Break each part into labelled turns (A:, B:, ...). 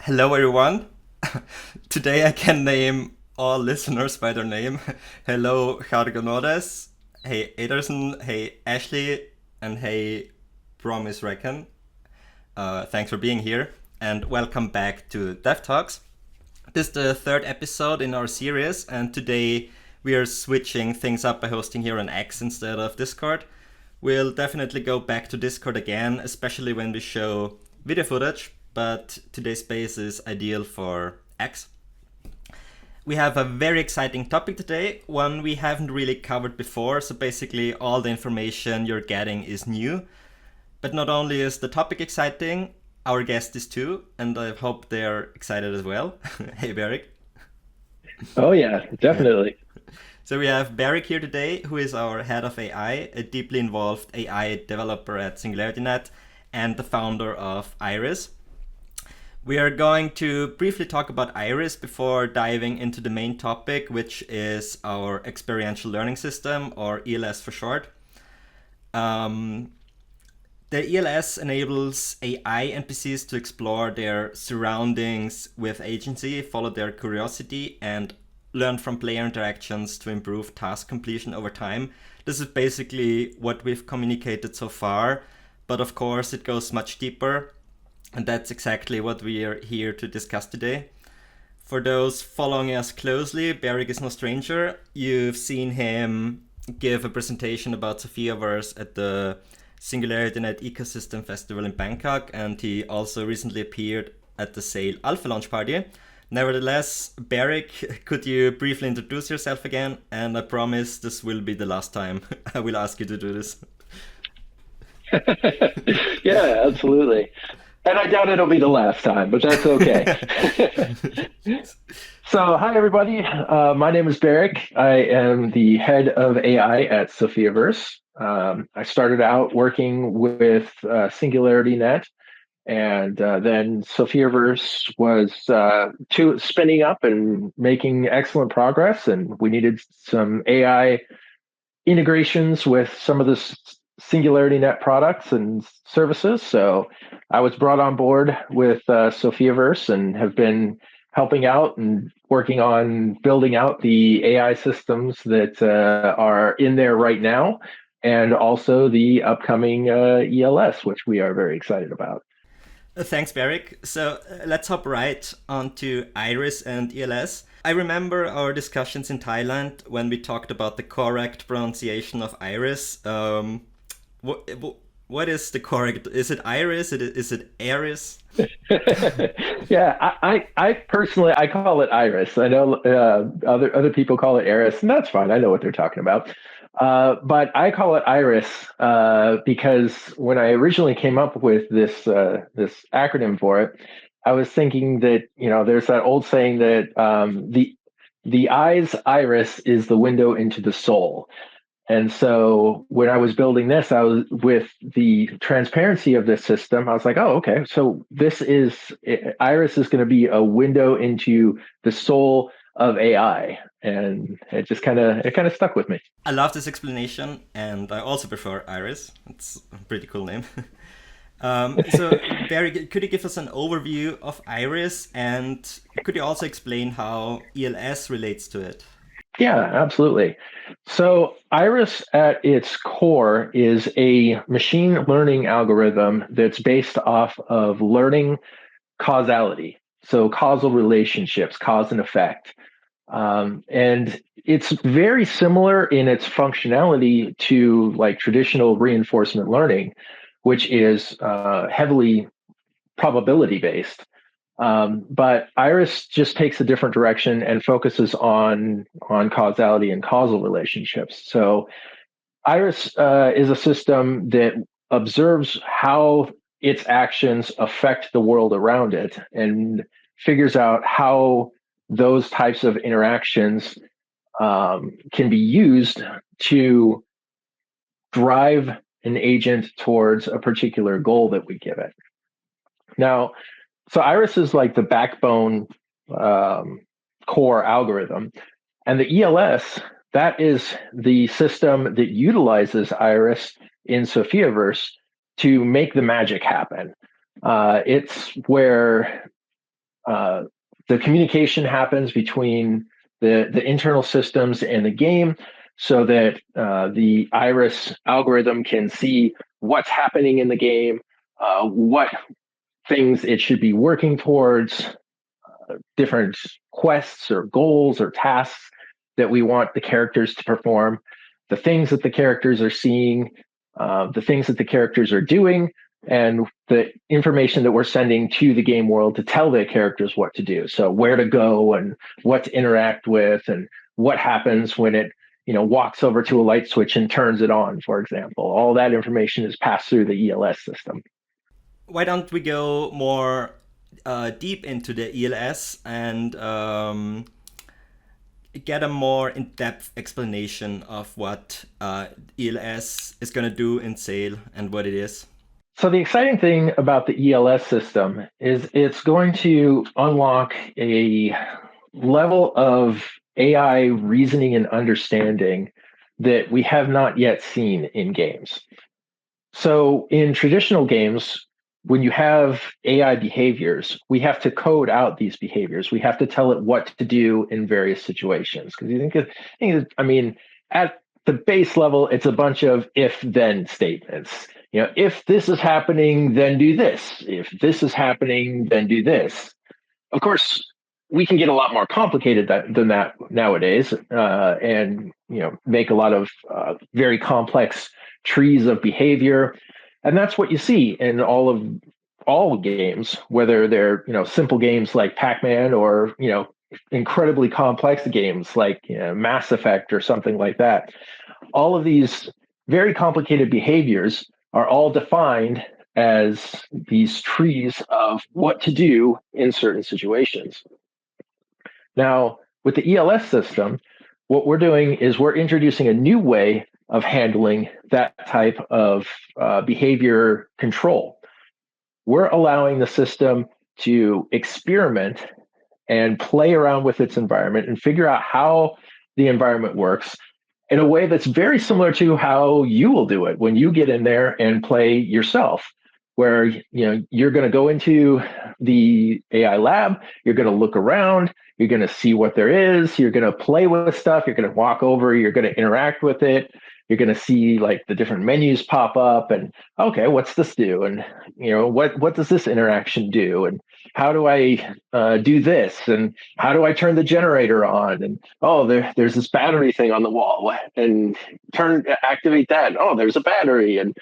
A: Hello, everyone. Today I can name all listeners by their name. Hello, Jargonores. Hey, Ederson. Hey, Ashley. And hey, Promise Reckon. Thanks for being here. And welcome back to Dev Talks. This is the third episode in our series, and today we are switching things up by hosting here on X instead of Discord. We'll definitely go back to Discord again, especially when we show video footage, but today's space is ideal for X. We have a very exciting topic today, one we haven't really covered before, so basically all the information you're getting is new. But not only is the topic exciting, our guest is too, and I hope they're excited as well. Hey, Berick.
B: Oh yeah, definitely.
A: So we have Berick here today, who is our head of AI, a deeply involved AI developer at SingularityNet, and the founder of IRIS. We are going to briefly talk about IRIS before diving into the main topic, which is our Experiential Learning System, or ELS for short. Um, the ELS enables AI NPCs to explore their surroundings with agency, follow their curiosity, and learn from player interactions to improve task completion over time. This is basically what we've communicated so far, but of course it goes much deeper, and that's exactly what we are here to discuss today. For those following us closely, Berick is no stranger. You've seen him give a presentation about SophiaVerse at the SingularityNet Ecosystem Festival in Bangkok, and he also recently appeared at the Sail Alpha launch party. Nevertheless, Berick, could you briefly introduce yourself again? And I promise this will be the last time I will ask you to do this.
B: Yeah, absolutely. And I doubt it'll be the last time, but that's okay. So, hi everybody. My name is Berick. I am the head of AI at SophiaVerse. I started out working with SingularityNet, and then SophiaVerse was spinning up and making excellent progress, and we needed some AI integrations with some of the Singularity Net products and services. So I was brought on board with SophiaVerse and have been helping out and working on building out the AI systems that are in there right now, and also the upcoming ELS, which we are very excited about.
A: Thanks, Berick. So let's hop right onto Iris and ELS. I remember our discussions in Thailand when we talked about the correct pronunciation of Iris. What, what is the correct? Is it Iris? Is it Aris?
B: Yeah, I personally I call it Iris. I know other people call it Eris, and that's fine. I know what they're talking about. But I call it Iris because when I originally came up with this acronym for it, I was thinking that there's that old saying that the eye's iris is the window into the soul. And so when I was building this, I was with the transparency of this system. I was like, oh, okay. So Iris is going to be a window into the soul of AI. And it kind of stuck with me.
A: I love this explanation, and I also prefer Iris. It's a pretty cool name. So, Barry, could you give us an overview of Iris, and could you also explain how ELS relates to it?
B: Yeah, absolutely. So Iris at its core is a machine learning algorithm that's based off of learning causality. So causal relationships, cause and effect. And it's very similar in its functionality to like traditional reinforcement learning, which is heavily probability based. But Iris just takes a different direction and focuses on causality and causal relationships. So Iris is a system that observes how its actions affect the world around it and figures out how those types of interactions can be used to drive an agent towards a particular goal that we give it. Now, so Iris is like the backbone um, core algorithm, and the ELS, that is the system that utilizes Iris in SophiaVerse to make the magic happen. It's where the communication happens between the internal systems and the game so that the IRIS algorithm can see what's happening in the game, what things it should be working towards, different quests or goals or tasks that we want the characters to perform, the things that the characters are seeing, the things that the characters are doing, and the information that we're sending to the game world to tell the characters what to do. So where to go and what to interact with and what happens when it walks over to a light switch and turns it on, for example. All that information is passed through the ELS system.
A: Why don't we go more deep into the ELS and get a more in-depth explanation of what ELS is going to do in Sail and what it is?
B: So the exciting thing about the ELS system is it's going to unlock a level of AI reasoning and understanding that we have not yet seen in games. So in traditional games, when you have AI behaviors, we have to code out these behaviors. We have to tell it what to do in various situations. Because I mean, at the base level, it's a bunch of if-then statements. If this is happening, then do this. If this is happening, then do this. Of course, we can get a lot more complicated than that nowadays, and make a lot of very complex trees of behavior, and that's what you see in all games, whether they're simple games like Pac-Man or incredibly complex games like Mass Effect or something like that. All of these very complicated behaviors are all defined as these trees of what to do in certain situations. Now, with the ELS system, what we're doing is we're introducing a new way of handling that type of behavior control. We're allowing the system to experiment and play around with its environment and figure out how the environment works in a way that's very similar to how you will do it when you get in there and play yourself, where you're going to go into the AI lab, you're going to look around, you're going to see what there is, you're going to play with stuff, you're going to walk over, you're going to interact with it, you're going to see like the different menus pop up and okay, what's this do, and what does this interaction do, and how do I do this, and how do I turn the generator on, and there's this battery thing on the wall, and activate that, there's a battery, and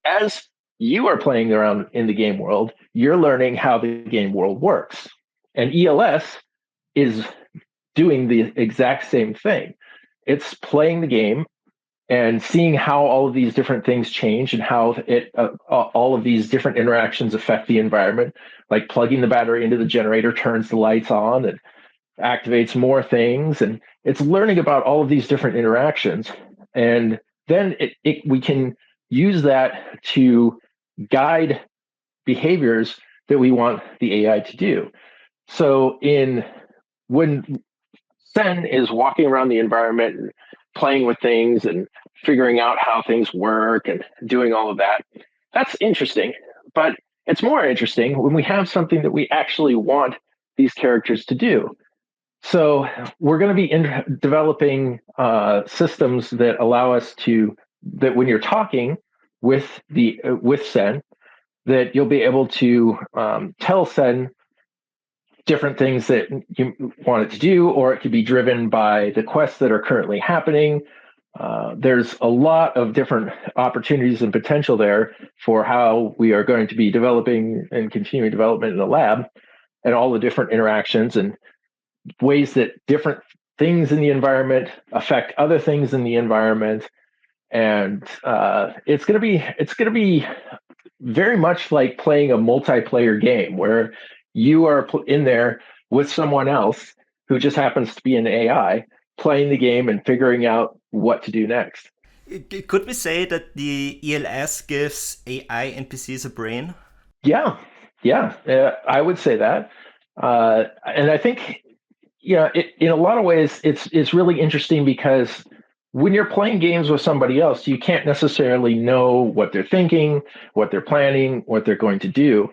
B: as you are playing around in the game world, you're learning how the game world works, and ELS is doing the exact same thing. It's playing the game and seeing how all of these different things change and how all of these different interactions affect the environment, like plugging the battery into the generator turns the lights on and activates more things. And it's learning about all of these different interactions. And then we can use that to guide behaviors that we want the AI to do. So when Sen is walking around the environment and playing with things and figuring out how things work and doing all of that, that's interesting. But it's more interesting when we have something that we actually want these characters to do. So we're going to be developing systems that allow us that when you're talking with Sen, that you'll be able to tell Sen different things that you want it to do, or it could be driven by the quests that are currently happening. There's a lot of different opportunities and potential there for how we are going to be developing and continuing development in the lab, and all the different interactions and ways that different things in the environment affect other things in the environment. And it's going to be very much like playing a multiplayer game where you are in there with someone else who just happens to be an AI playing the game and figuring out what to do next.
A: Could we say that the ELS gives AI NPCs a brain?
B: Yeah, I would say that. And I think, in a lot of ways, it's really interesting because when you're playing games with somebody else, you can't necessarily know what they're thinking, what they're planning, what they're going to do.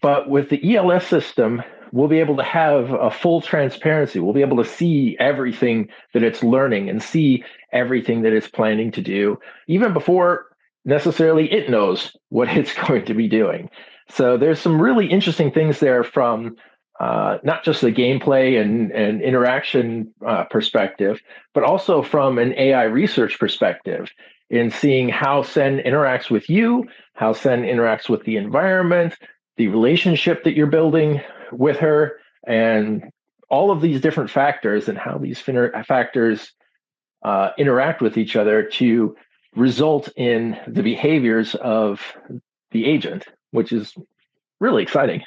B: But with the ELS system, we'll be able to have a full transparency. We'll be able to see everything that it's learning and see everything that it's planning to do, even before necessarily it knows what it's going to be doing. So there's some really interesting things there from not just the gameplay and interaction perspective, but also from an AI research perspective in seeing how Sen interacts with you, how Sen interacts with the environment, the relationship that you're building with her, and all of these different factors and how these factors interact with each other to result in the behaviors of the agent, which is really exciting.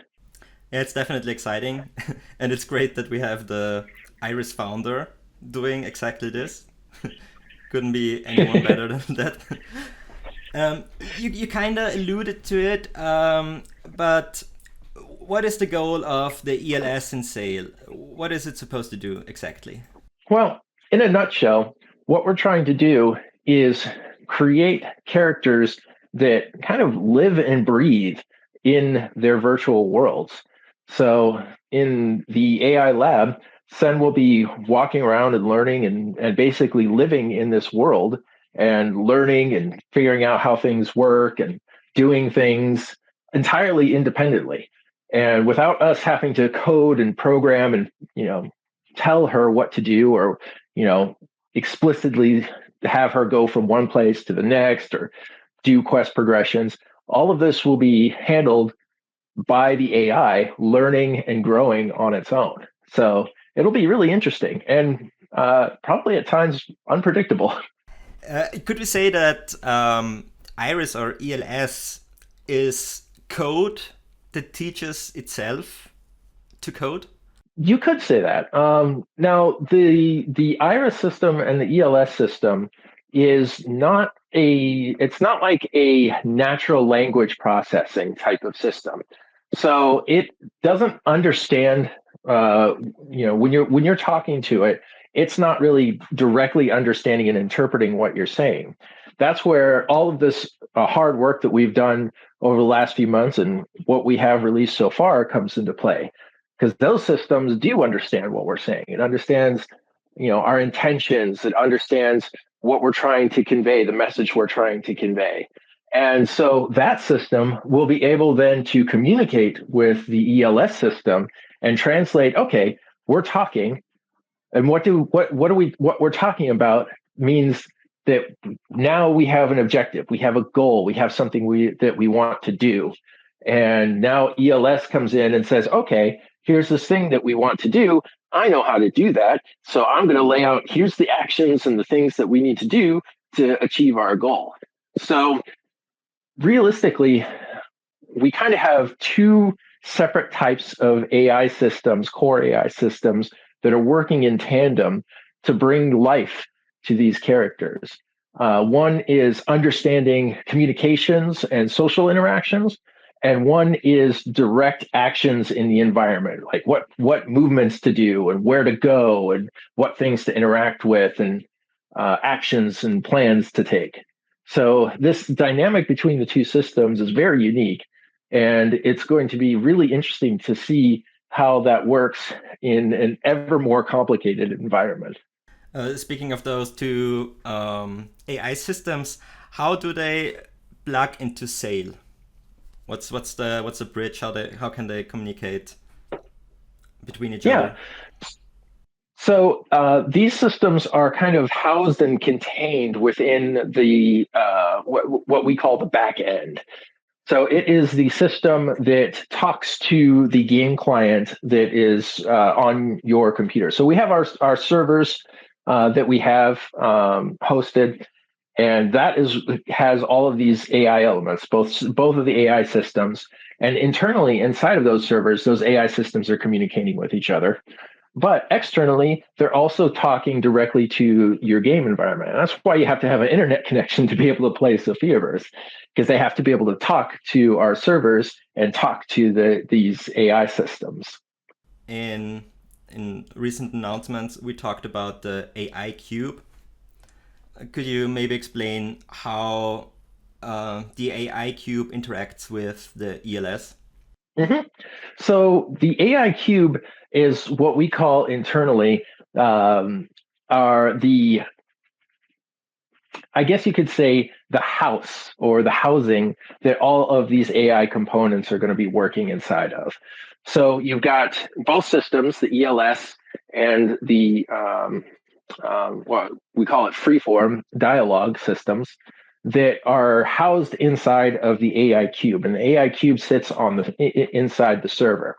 A: Yeah, it's definitely exciting, and it's great that we have the Iris founder doing exactly this. Couldn't be anyone better than that. You kind of alluded to it, but what is the goal of the ELS in Sail? What is it supposed to do exactly?
B: Well, in a nutshell, what we're trying to do is create characters that kind of live and breathe in their virtual worlds. So in the AI lab, Sen will be walking around and learning and basically living in this world and learning and figuring out how things work and doing things entirely independently. And without us having to code and program and, tell her what to do or, you know, explicitly have her go from one place to the next or do quest progressions. All of this will be handled by the AI learning and growing on its own. So it'll be really interesting and probably at times unpredictable.
A: Could we say that Iris or ELS is code that teaches itself to code?
B: You could say that. Now, the IRIS system and the ELS system is not a. It's not like a natural language processing type of system. So it doesn't understand. Uh, when you're talking to it, it's not really directly understanding and interpreting what you're saying. That's where all of this hard work that we've done over the last few months and what we have released so far comes into play because those systems do understand what we're saying. It understands, our intentions. It understands what we're trying to convey, the message we're trying to convey. And so that system will be able then to communicate with the ELS system and translate, okay, we're talking, and what we're talking about means that now we have an objective, we have a goal, we have something that we want to do. And now ELS comes in and says, okay, here's this thing that we want to do. I know how to do that. So I'm going to lay out, here's the actions and the things that we need to do to achieve our goal. So realistically, we kind of have two separate types of AI systems, core AI systems, that are working in tandem to bring life to these characters. One is understanding communications and social interactions, and one is direct actions in the environment, like what movements to do and where to go and what things to interact with and actions and plans to take. So this dynamic between the two systems is very unique, and it's going to be really interesting to see how that works in an ever more complicated environment.
A: Speaking of those two AI systems, how do they plug into Sail? What's the bridge? How can they communicate between each
B: Yeah.
A: other?
B: So these systems are kind of housed and contained within the what we call the back end. So it is the system that talks to the game client that is on your computer. So we have our servers that we have hosted, and that has all of these AI elements, both of the AI systems, and internally inside of those servers, those AI systems are communicating with each other. But externally, they're also talking directly to your game environment. And that's why you have to have an internet connection to be able to play SophiaVerse, because they have to be able to talk to our servers and talk to these AI systems.
A: In recent announcements, we talked about the AI cube. Could you maybe explain how the AI cube interacts with the ELS?
B: Mhm. So the AI cube is what we call internally are the I guess you could say the house or the housing that all of these AI components are going to be working inside of. So you've got both systems, the ELS and the what we call it freeform dialogue systems that are housed inside of the AI cube, and the AI cube sits on the inside the server.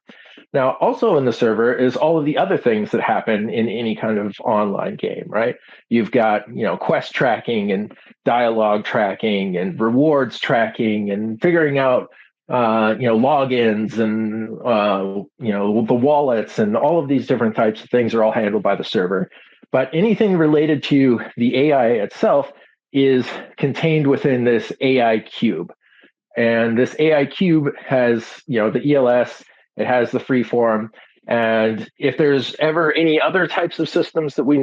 B: Now, also in the server is all of the other things that happen in any kind of online game, right? You've got, quest tracking and dialogue tracking and rewards tracking and figuring out, logins and, the wallets and all of these different types of things are all handled by the server. But anything related to the AI itself is contained within this AI cube. And this AI cube has, the ELS, it has the freeform. And if there's ever any other types of systems that we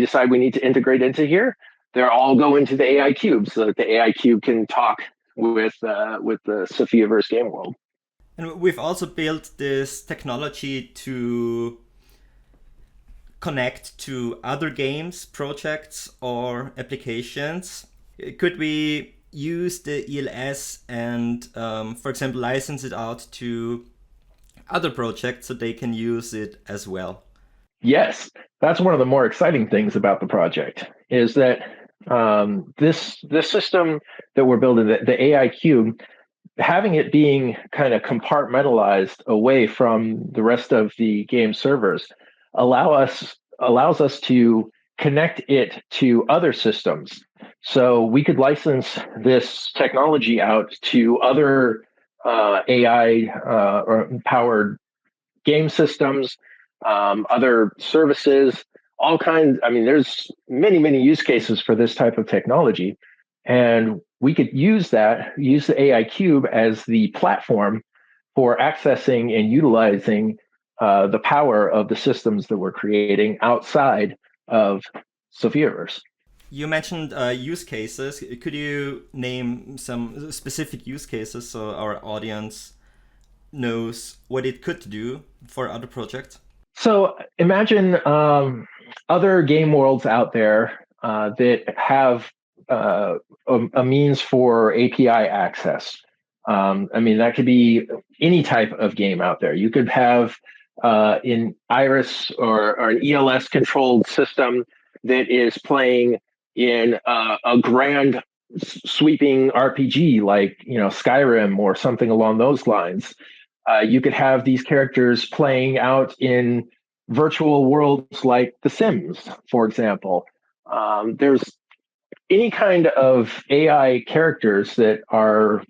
B: decide we need to integrate into here, they're all go into the AI cube so that the AI cube can talk with the SophiaVerse game world.
A: And we've also built this technology to connect to other games, projects, or applications. Could we use the ELS and, for example, license it out to other projects so they can use it as well?
B: Yes, that's one of the more exciting things about the project is that this system that we're building, the AI cube, having it being kind of compartmentalized away from the rest of the game servers allows us to connect it to other systems. So we could license this technology out to other AI or powered game systems, other services, all kinds. I mean, there's many use cases for this type of technology. And we could use the AI Cube as the platform for accessing and utilizing the power of the systems that we're creating outside of SophiaVerse.
A: You mentioned use cases. Could you name some specific use cases so our audience knows what it could do for other projects?
B: So imagine other game worlds out there that have a means for API access. I mean, that could be any type of game out there. You could have in IRIS or an ELS controlled system that is playing in a grand sweeping RPG like Skyrim or something along those lines. You could have these characters playing out in virtual worlds like The Sims, for example. There's any kind of AI characters that are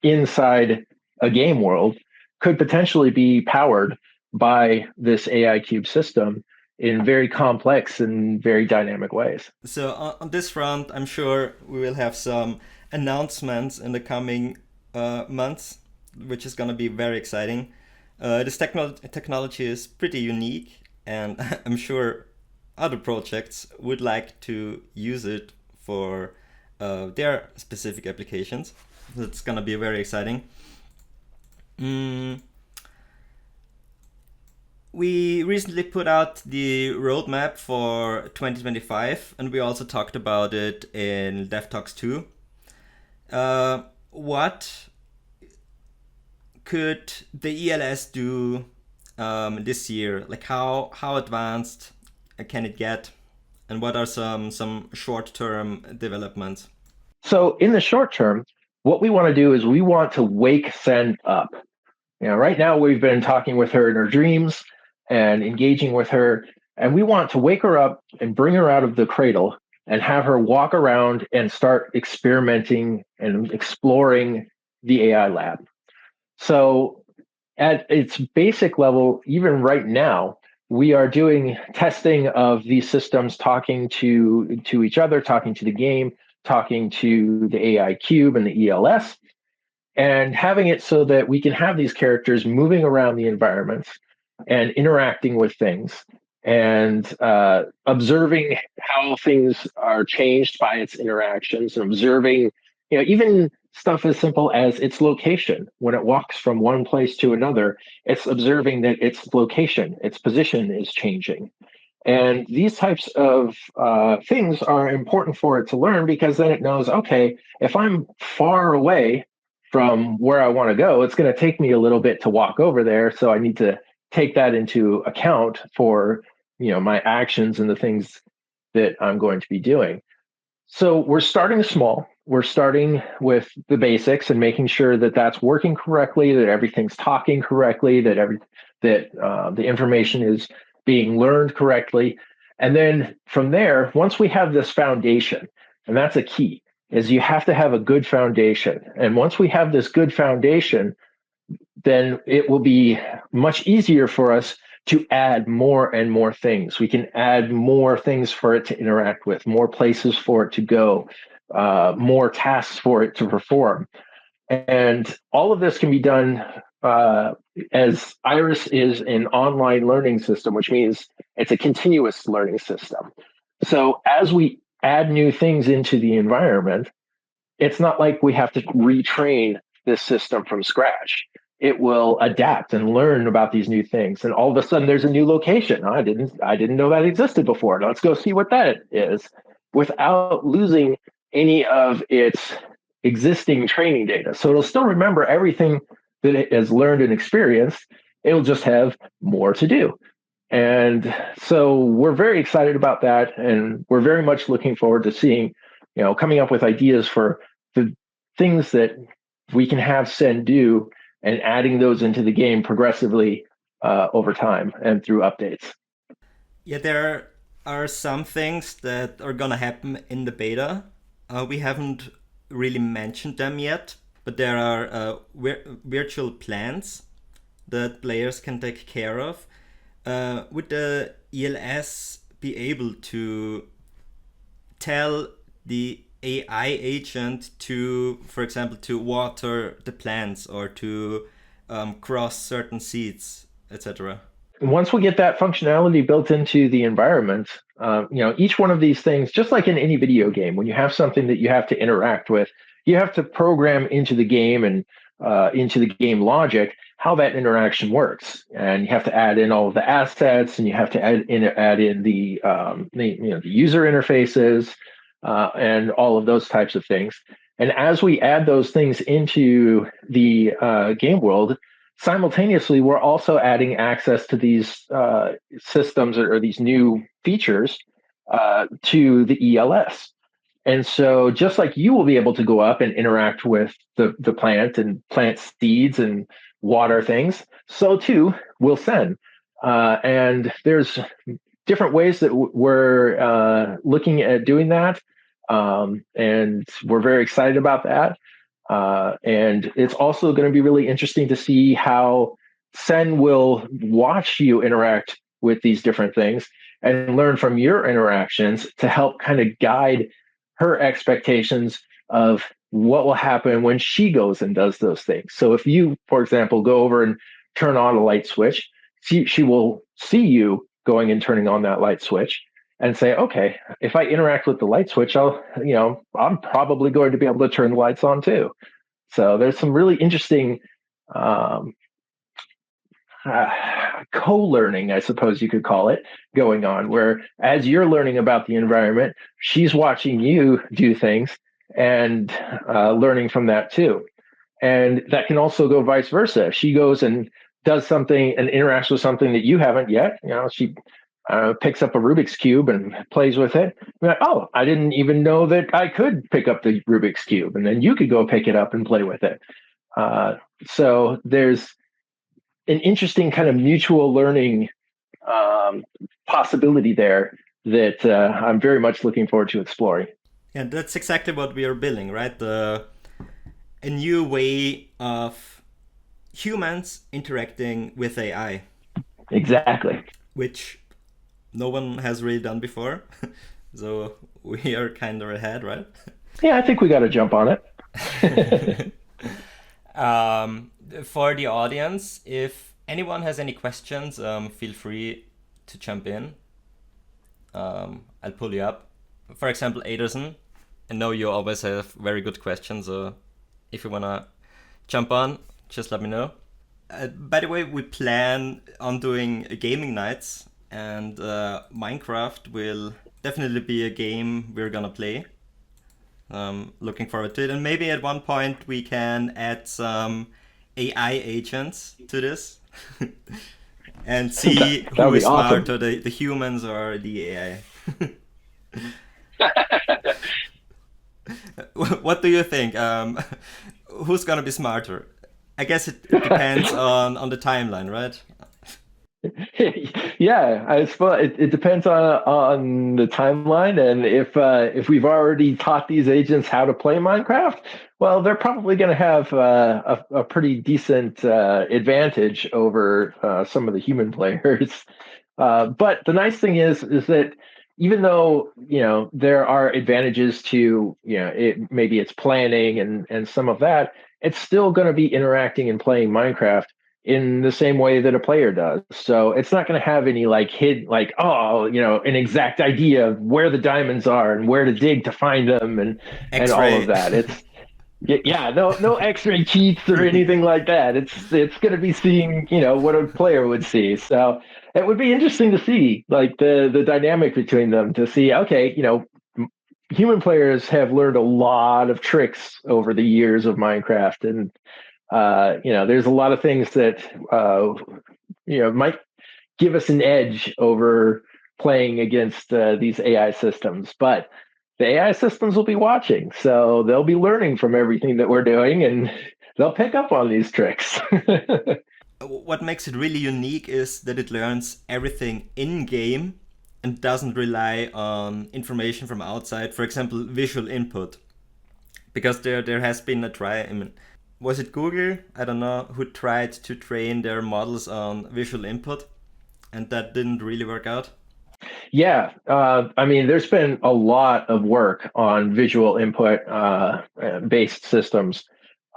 B: inside a game world could potentially be powered by this AI cube system in very complex and very dynamic ways.
A: So on this front, I'm sure we will have some announcements in the coming months, which is going to be very exciting. This technology is pretty unique, and I'm sure other projects would like to use it for their specific applications. It's going to be very exciting. Mm, we recently put out the roadmap for 2025, and we also talked about it in Dev Talks 2. What could the ELS do this year? Like how advanced can it get, and what are some short term developments?
B: So in the short term, what we want to do is we want to wake Sen up. Right now we've been talking with her in her dreams and engaging with her, and we want to wake her up and bring her out of the cradle and have her walk around and start experimenting and exploring the AI lab. So at its basic level, even right now, we are doing testing of these systems, talking to each other, talking to the game, talking to the AI cube and the ELS, and having it so that we can have these characters moving around the environments and interacting with things and observing how things are changed by its interactions and observing even stuff as simple as its location. When it walks from one place to another, it's observing that its location, its position is changing. And these types of things are important for it to learn because then it knows, okay, if I'm far away from where I want to go, it's going to take me a little bit to walk over there. So I need to take that into account for my actions and the things that I'm going to be doing. So we're starting small. We're starting with the basics and making sure that that's working correctly, that everything's talking correctly, that the information is being learned correctly. And then from there, once we have this foundation, and that's a key, is you have to have a good foundation. And once we have this good foundation, then it will be much easier for us to add more and more things. We can add more things for it to interact with, more places for it to go, more tasks for it to perform. And all of this can be done as IRIS is an online learning system, which means it's a continuous learning system. So as we add new things into the environment, it's not like we have to retrain this system from scratch. It will adapt and learn about these new things. And all of a sudden there's a new location. I didn't know that existed before. Let's go see what that is without losing any of its existing training data. So it'll still remember everything that it has learned and experienced. It'll just have more to do. And so we're very excited about that. And we're very much looking forward to seeing, coming up with ideas for the things that we can have Sen do and adding those into the game progressively over time and through updates.
A: Yeah, there are some things that are gonna happen in the beta. We haven't really mentioned them yet, but there are virtual plans that players can take care of. Would the ELS be able to tell the AI agent to, for example, to water the plants or to cross certain seeds, etc.?
B: Once we get that functionality built into the environment, each one of these things, just like in any video game, when you have something that you have to interact with, you have to program into the game and into the game logic how that interaction works, and you have to add in all of the assets, and you have to add in the user interfaces and all of those types of things. And as we add those things into the game world, simultaneously, we're also adding access to these systems or these new features to the ELS. And so just like you will be able to go up and interact with the plant and plant seeds and water things, so too will Sen. And there's different ways that we're looking at doing that. And we're very excited about that. And it's also going to be really interesting to see how Sen will watch you interact with these different things and learn from your interactions to help kind of guide her expectations of what will happen when she goes and does those things. So if you, for example, go over and turn on a light switch, she will see you going and turning on that light switch and say, okay, if I interact with the light switch, I'm probably going to be able to turn the lights on too. So there's some really interesting um, co-learning, I suppose you could call it, going on, where as you're learning about the environment, she's watching you do things and learning from that too. And that can also go vice versa. If she goes and does something and interacts with something that you haven't yet, she picks up a Rubik's Cube and plays with it. You're like, oh, I didn't even know that I could pick up the Rubik's Cube. And then you could go pick it up and play with it. So there's an interesting kind of mutual learning possibility there that I'm very much looking forward to exploring.
A: Yeah, that's exactly what we are building, right? A new way of humans interacting with AI,
B: Exactly.
A: which no one has really done before. So we are kind of ahead, right?
B: Yeah, I think we got to jump on it.
A: For the audience, if anyone has any questions, feel free to jump in. I'll pull you up. For example, Aderson, I know you always have very good questions, so if you wanna jump on, just let me know. By the way, we plan on doing gaming nights, and Minecraft will definitely be a game we're gonna play. Looking forward to it, and maybe at one point we can add some AI agents to this and see
B: That
A: who
B: would be
A: is
B: awesome.
A: smarter, the humans or the AI. What do you think? Who's gonna be smarter? I guess it depends on the timeline, right?
B: Yeah, I suppose it depends on the timeline, and if we've already taught these agents how to play Minecraft, well, they're probably going to have a pretty decent advantage over some of the human players. But the nice thing is that even though there are advantages to maybe it's planning and some of that, it's still going to be interacting and playing Minecraft in the same way that a player does. So it's not going to have any like hid like an exact idea of where the diamonds are and where to dig to find them and all of
A: X-ray.
B: that. It's yeah, no X-ray cheats or anything like that. It's going to be seeing what a player would see. So it would be interesting to see like the dynamic between them to see. Okay, human players have learned a lot of tricks over the years of Minecraft, and there's a lot of things that might give us an edge over playing against these AI systems. But the AI systems will be watching, so they'll be learning from everything that we're doing, and they'll pick up on these tricks.
A: What makes it really unique is that it learns everything in game and doesn't rely on information from outside, for example, visual input. Because there has been a try, I mean, was it Google? I don't know, who tried to train their models on visual input, and that didn't really work out.
B: Yeah, I mean, there's been a lot of work on visual input based systems.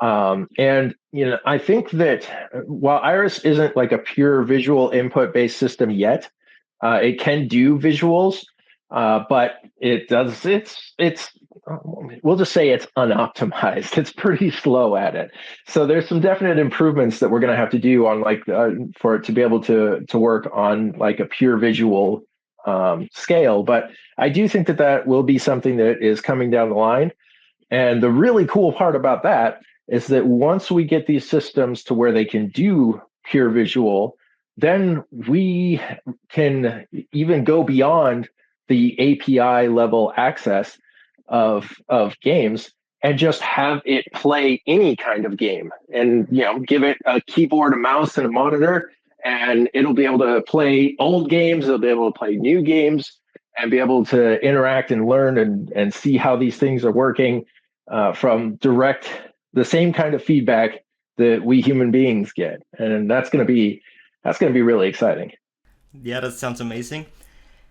B: And I think that while Iris isn't like a pure visual input based system yet, it can do visuals, but it does. It's we'll just say it's unoptimized. It's pretty slow at it. So there's some definite improvements that we're going to have to do on like for it to be able to work on like a pure visual scale. But I do think that will be something that is coming down the line. And the really cool part about that is that once we get these systems to where they can do pure visual, then we can even go beyond the API level access of games and just have it play any kind of game and give it a keyboard, a mouse, and a monitor, and it'll be able to play old games, it'll be able to play new games and be able to interact and learn and see how these things are working from the same kind of feedback that we human beings get, and that's going to be really exciting.
A: Yeah, that sounds amazing.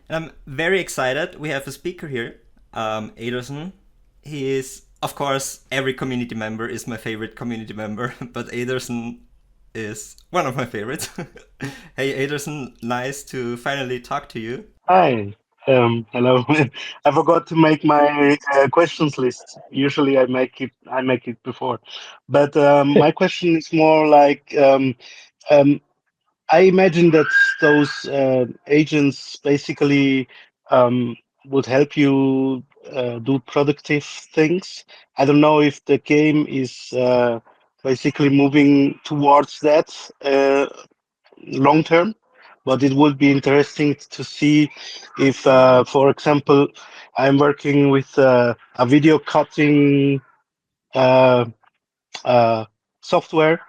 A: And I'm very excited. We have a speaker here, Aderson. He is, of course, every community member is my favorite community member, but Aderson is one of my favorites. Hey, Aderson, nice to finally talk to you.
C: Hi. Hello. I forgot to make my questions list. Usually I make it before. But my question is more like um, I imagine that those agents basically would help you do productive things. I don't know if the game is basically moving towards that long term, but it would be interesting to see if, for example, I'm working with a video cutting uh, uh, software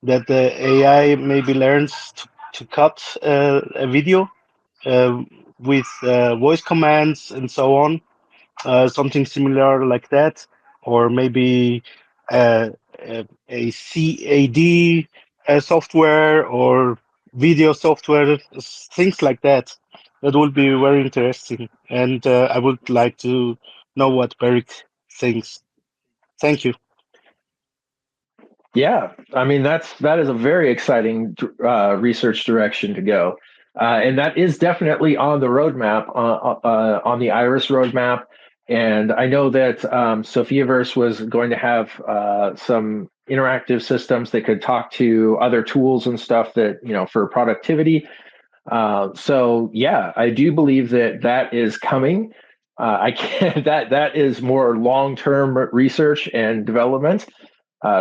C: that the AI maybe learns to cut a video uh, with voice commands and so on, something similar like that, or maybe uh, a CAD software or video software, things like that. That would be very interesting, and I would like to know what Beric thinks. Thank you.
B: Yeah, I mean that is a very exciting research direction to go, and that is definitely on the roadmap on the Iris roadmap. And I know that SophiaVerse was going to have some interactive systems that could talk to other tools and stuff that, for productivity. So yeah, I do believe that that is coming. I can't, that is more long-term research and development.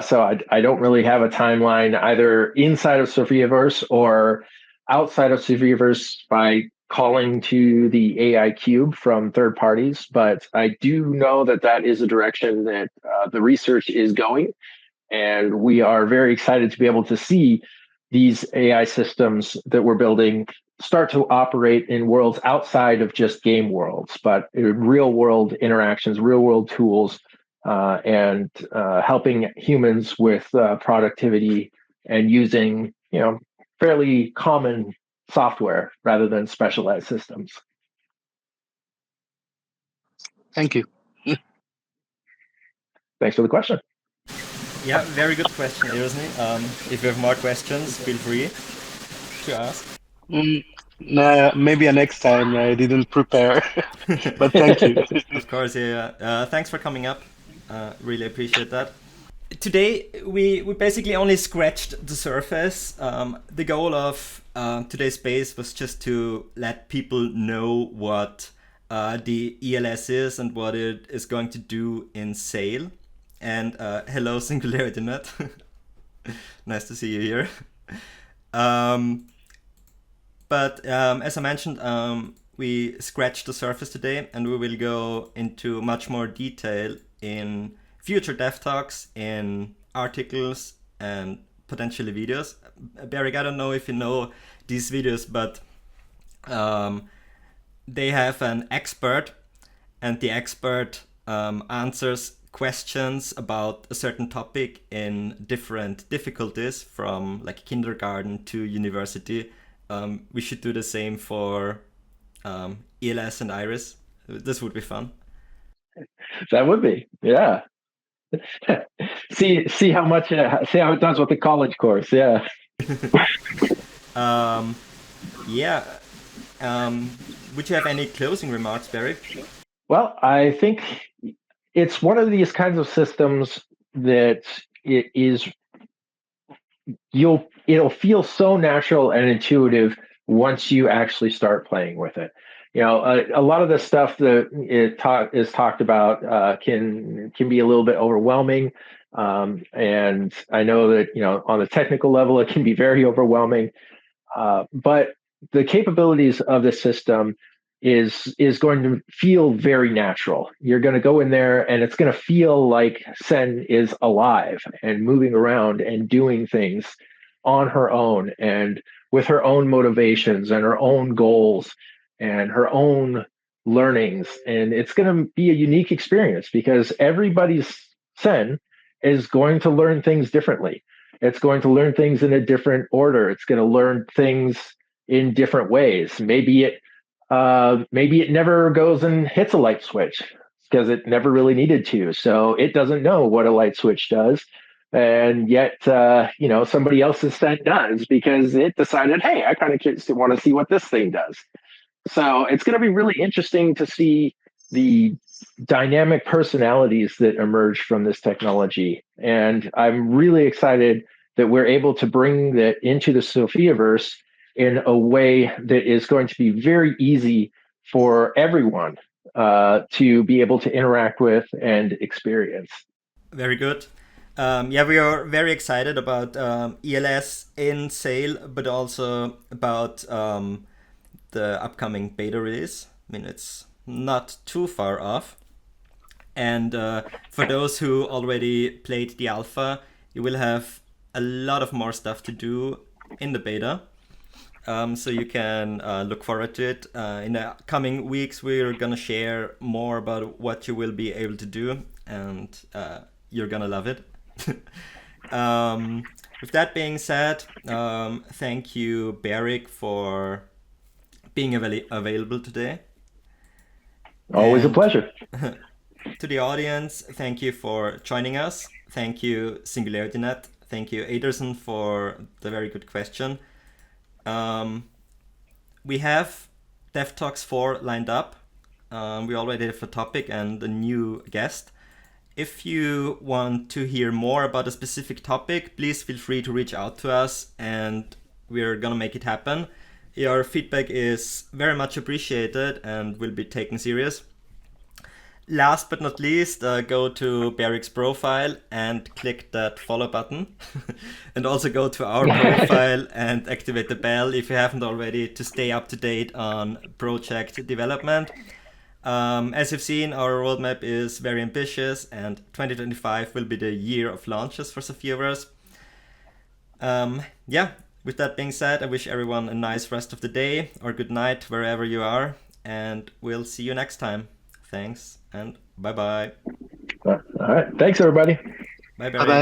B: So I don't really have a timeline either inside of SophiaVerse or outside of SophiaVerse by calling to the AI cube from third parties. But I do know that that is a direction that the research is going. And we are very excited to be able to see these AI systems that we're building start to operate in worlds outside of just game worlds, but in real world interactions, real world tools, and helping humans with productivity and using, fairly common software rather than specialized systems.
C: Thank you.
B: Thanks for the question.
A: Yeah, very good question, Erosny. If you have more questions, feel free to ask.
C: Nah, maybe a next time. I didn't prepare, but thank you.
A: Of course, yeah. Thanks for coming up. Really appreciate that. Today, we basically only scratched the surface. The goal of today's space was just to let people know what the ELS is and what it is going to do in Sail. And hello, SingularityNet. Nice to see you here. But as I mentioned, we scratched the surface today, and we will go into much more detail in future dev talks, in articles, and potentially videos. Berick, I don't know if you know these videos, but they have an expert, and the expert answers questions about a certain topic in different difficulties, from like kindergarten to university. We should do the same for ELS and IRIS. This would be fun.
B: That would be, yeah. see how much see how it does with the college course. Yeah.
A: Yeah. Would you have any closing remarks, Barry?
B: Well, I think it's one of these kinds of systems that it is it'll feel so natural and intuitive once you actually start playing with it. A lot of the stuff that is talked about can be a little bit overwhelming, and I know that on the technical level it can be very overwhelming. But the capabilities of the system is going to feel very natural. You're going to go in there and it's going to feel like Sen is alive and moving around and doing things on her own and with her own motivations and her own goals and her own learnings. And it's going to be a unique experience because everybody's Sen is going to learn things differently. It's going to learn things in a different order. It's going to learn things in different ways. Maybe it never goes and hits a light switch because it never really needed to. So it doesn't know what a light switch does. And yet, somebody else's set does because it decided, hey, I kind of want to see what this thing does. So it's going to be really interesting to see the dynamic personalities that emerge from this technology. And I'm really excited that we're able to bring that into the SophiaVerse in a way that is going to be very easy for everyone to be able to interact with and experience.
A: Very good. Yeah, we are very excited about ELS in Sail, but also about the upcoming beta release. I mean, it's not too far off. And for those who already played the alpha, you will have a lot of more stuff to do in the beta. So you can look forward to it. In the coming weeks, we're gonna share more about what you will be able to do, and you're gonna love it. With that being said, thank you, Berick, for being available today.
B: Always a pleasure.
A: To the audience, thank you for joining us. Thank you, SingularityNet. Thank you, Aderson, for the very good question. We have Dev Talks 4 lined up. We already have a topic and a new guest. If you want to hear more about a specific topic, please feel free to reach out to us and we're gonna make it happen. Your feedback is very much appreciated and will be taken serious. Last but not least, go to Berick's profile and click that follow button. And also go to our profile and activate the bell if you haven't already to stay up to date on project development. As you've seen, our roadmap is very ambitious and 2025 will be the year of launches for SophiaVerse. Yeah, with that being said, I wish everyone a nice rest of the day or good night wherever you are, and we'll see you next time. Thanks and bye-bye.
B: All right. Thanks, everybody.
A: Bye,
C: Bye
A: Barry.
C: bye.